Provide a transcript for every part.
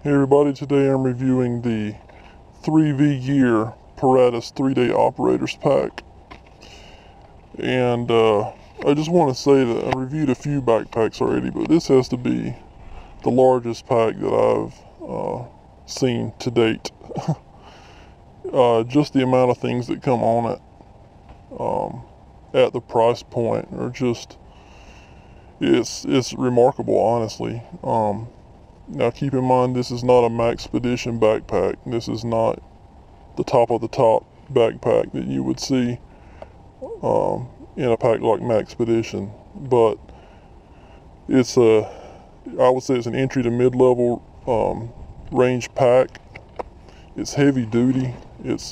Hey everybody, today I'm reviewing the 3vGear Paratus 3-day operators pack. And I just want to say that I reviewed a few backpacks already, but this has to be the largest pack that I've seen to date. Just the amount of things that come on it at the price point are just, it's remarkable, honestly. Now keep in mind, this is not a Maxpedition backpack. This is not the top of the top backpack that you would see in a pack like Maxpedition, but it's I would say it's an entry to mid-level range pack. It's heavy duty. It's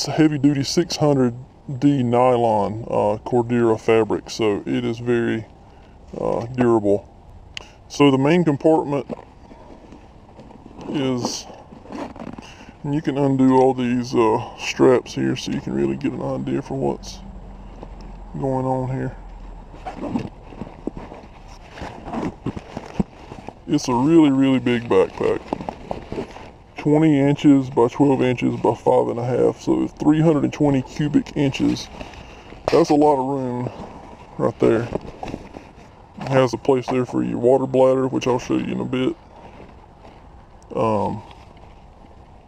heavy duty 600D nylon Cordura fabric, so it is very durable. So the main compartment is, and you can undo all these straps here so you can really get an idea for what's going on here. It's a really big backpack, 20 inches by 12 inches by 5.5, so it's 320 cubic inches. That's a lot of room right there. It has a place there for your water bladder, which I'll show you in a bit.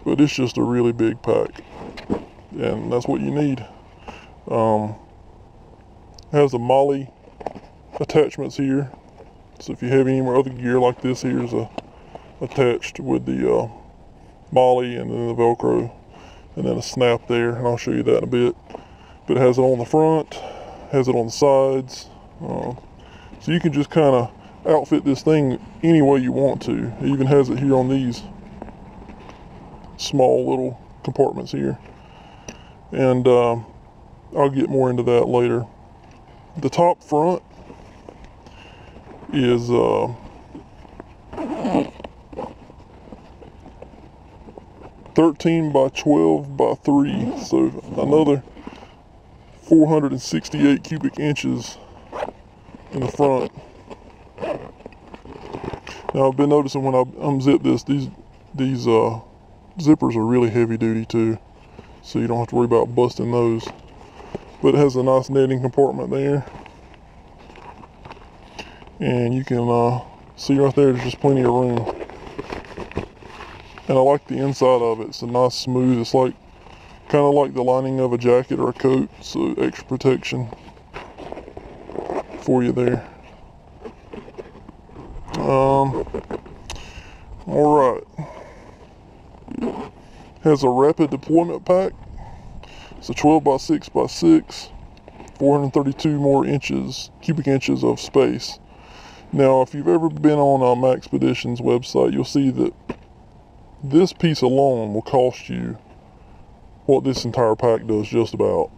But it's just a really big pack, and that's what you need. Has the MOLLE attachments here, so if you have any more other gear like this, here's attached with the MOLLE and then the Velcro, and then a snap there, and I'll show you that in a bit. But it has it on the front, has it on the sides. So you can just kind of outfit this thing any way you want to. It even has it here on these small little compartments here. And I'll get more into that later. The top front is 13 by 12 by 3. So another 468 cubic inches in the front. Now I've been noticing when I unzip this, these zippers are really heavy duty too, so you don't have to worry about busting those. But it has a nice netting compartment there, and you can see right there's just plenty of room. And I like the inside of it. It's a nice smooth, it's like kind of like the lining of a jacket or a coat, so extra protection for you there. Alright. Has a rapid deployment pack. It's a 12 by 6 by 6, 432 more cubic inches of space. Now, if you've ever been on Maxpedition's website, you'll see that this piece alone will cost you what this entire pack does just about.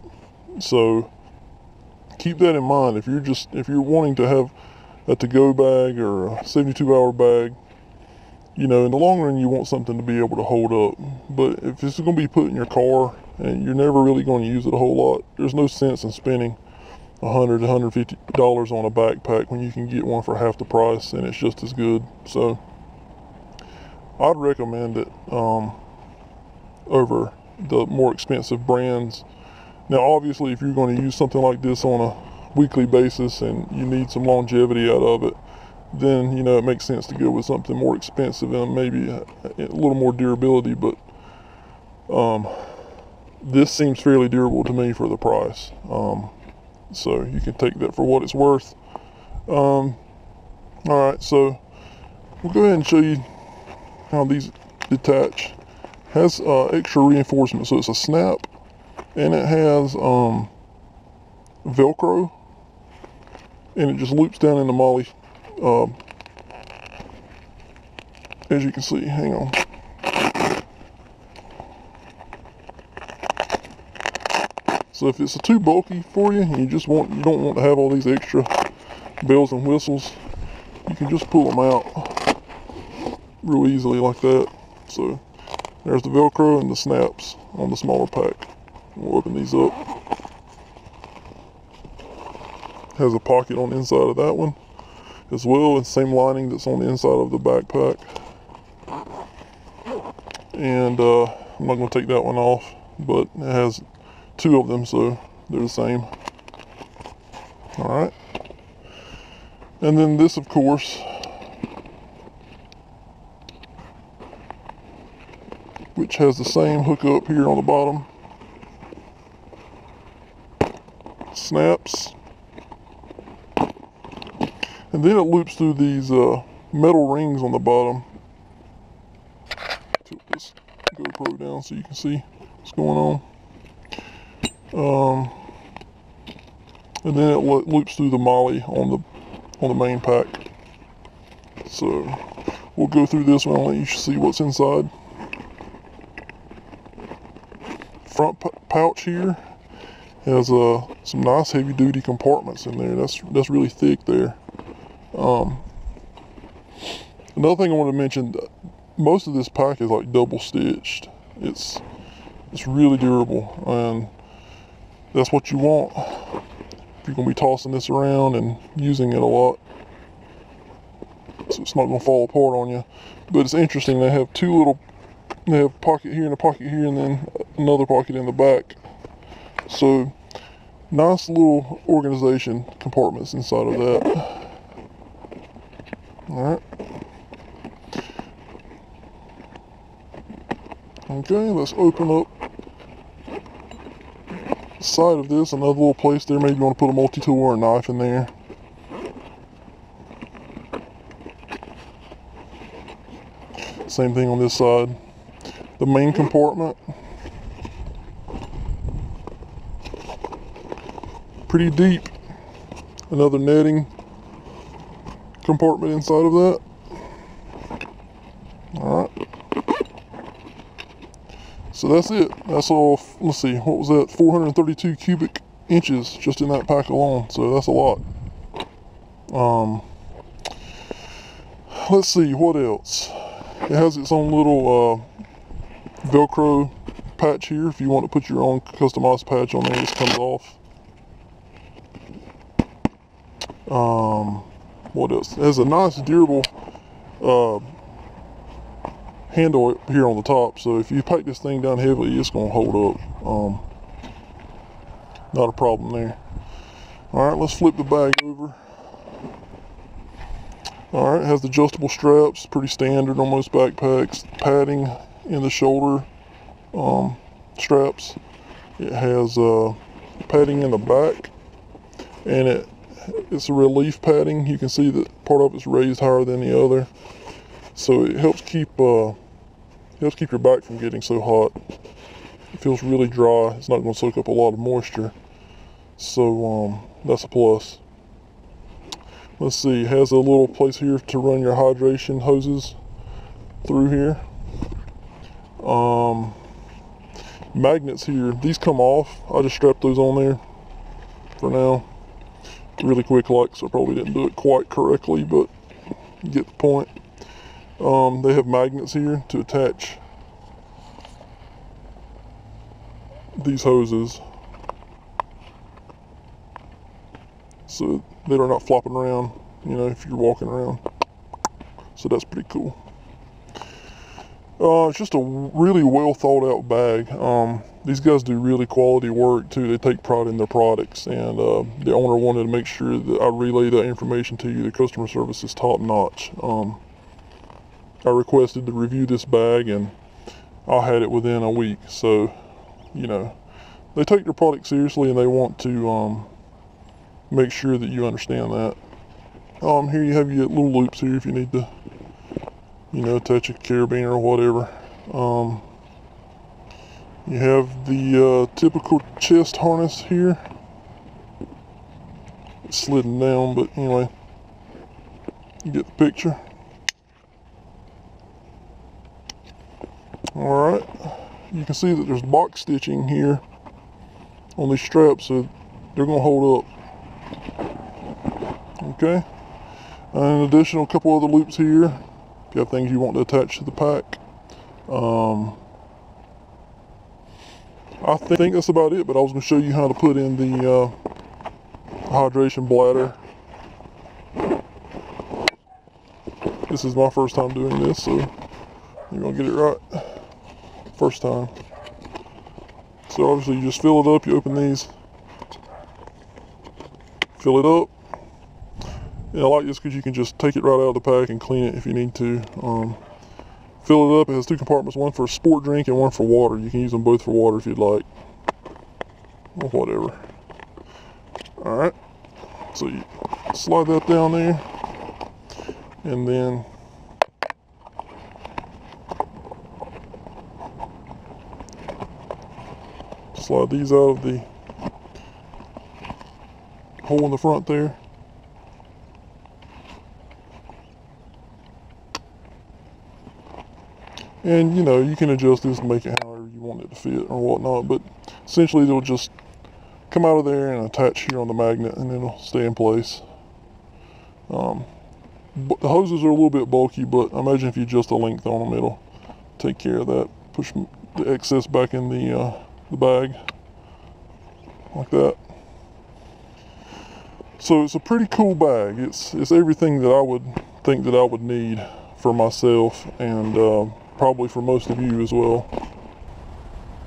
So keep that in mind. If you're wanting to have a to-go bag or a 72-hour bag, you know, in the long run you want something to be able to hold up. But if this is going to be put in your car and you're never really going to use it a whole lot, there's no sense in spending $100 to $150 on a backpack when you can get one for half the price and it's just as good. So I'd recommend it over the more expensive brands. Now obviously if you're going to use something like this on a weekly basis and you need some longevity out of it, then you know it makes sense to go with something more expensive and maybe a little more durability. But this seems fairly durable to me for the price, so you can take that for what it's worth. Alright, so we'll go ahead and show you how these detach. Has extra reinforcement, so it's a snap, and it has Velcro, and it just loops down in the MOLLE, as you can see. Hang on. So if it's too bulky for you and you don't want to have all these extra bells and whistles, you can just pull them out real easily like that. So there's the Velcro and the snaps on the smaller pack. We'll open these up. Has a pocket on the inside of that one. as well, and same lining that's on the inside of the backpack. And I'm not going to take that one off, but it has 2 of them, so they're the same. Alright. And then this, of course, which has the same hookup here on the bottom. Snaps. And then it loops through these metal rings on the bottom. Tilt this GoPro down so you can see what's going on. And then it loops through the MOLLE on the main pack. So we'll go through this one and let you see what's inside. Front pouch here has some nice heavy duty compartments in there. That's really thick there. Another thing I want to mention, most of this pack is like double stitched. It's really durable, and that's what you want if you're going to be tossing this around and using it a lot, so it's not going to fall apart on you. But it's interesting, they have they have a pocket here and a pocket here, and then another pocket in the back. So nice little organization compartments inside of that. Alright. Okay, let's open up the side of this. Another little place there. Maybe you want to put a multi-tool or a knife in there. Same thing on this side. The main compartment. Pretty deep. Another netting compartment inside of that. Alright. So that's it. That's all. Let's see, what was that? 432 cubic inches just in that pack alone. So that's a lot. Let's see, what else? It has its own little Velcro patch here. If you want to put your own customized patch on there, this comes off. What else? It has a nice durable handle here on the top, so if you pack this thing down heavily, it's going to hold up. Not a problem there. Alright, let's flip the bag over. Alright, it has the adjustable straps, pretty standard on most backpacks. Padding in the shoulder straps. It has padding in the back, and it's a relief padding. You can see that part of it's raised higher than the other, so it helps keep your back from getting so hot. It feels really dry. It's not going to soak up a lot of moisture, so that's a plus. Let's see, it has a little place here to run your hydration hoses through here. Magnets here, these come off. I just strapped those on there for now. Really quick, so I probably didn't do it quite correctly, but you get the point. They have magnets here to attach these hoses, so they're not flopping around, you know, if you're walking around. So that's pretty cool. It's just a really well thought out bag. These guys do really quality work too. They take pride in their products, and the owner wanted to make sure that I relay that information to you. The customer service is top notch. I requested to review this bag, and I had it within a week. So, you know, they take their product seriously, and they want to make sure that you understand that. Here you have your little loops here if you need to, you know, attach a carabiner or whatever. You have the typical chest harness here. It's sliding down, but anyway, you get the picture. Alright, you can see that there's box stitching here on these straps, so they're going to hold up. Okay, and an additional couple other loops here if you have things you want to attach to the pack. I think that's about it, but I was going to show you how to put in the hydration bladder This is my first time doing this, so you're gonna get it right first time. So obviously you just fill it up, you open these, fill it up. And I like this because you can just take it right out of the pack and clean it if you need to. Fill it up. It has 2 compartments, one for sport drink and one for water. You can use them both for water if you'd like, or whatever. Alright, so you slide that down there, and then slide these out of the hole in the front there. And you know, you can adjust this and make it however you want it to fit or whatnot, but essentially it'll just come out of there and attach here on the magnet, and it'll stay in place. But the hoses are a little bit bulky, but I imagine if you adjust the length on them, it'll take care of that. Push the excess back in the bag, like that. So it's a pretty cool bag. It's everything that I would think that I would need for myself, and probably for most of you as well.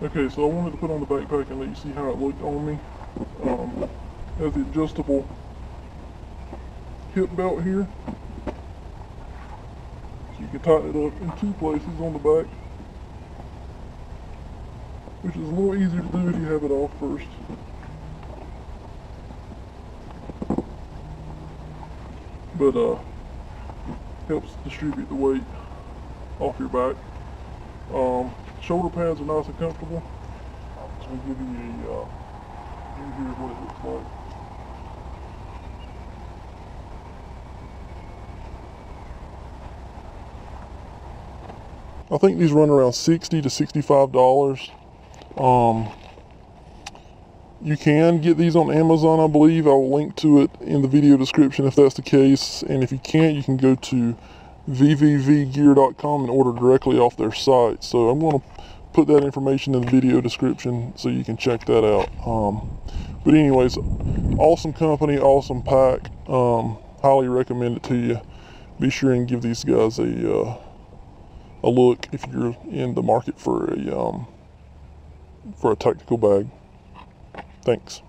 Okay, so I wanted to put on the backpack and let you see how it looked on me. Has the adjustable hip belt here. So you can tighten it up in 2 places on the back, which is a little easier to do if you have it off first. But helps distribute the weight off your back. Shoulder pads are nice and comfortable. So we'll give you a view here of what it looks like. I think these run around $60 to $65. You can get these on Amazon, I believe. I will link to it in the video description if that's the case. And if you can't, you can go to 3vGear.com and order directly off their site. So I'm going to put that information in the video description so you can check that out. But anyways, awesome company, awesome pack. Highly recommend it to you. Be sure and give these guys a look if you're in the market for a tactical bag. Thanks.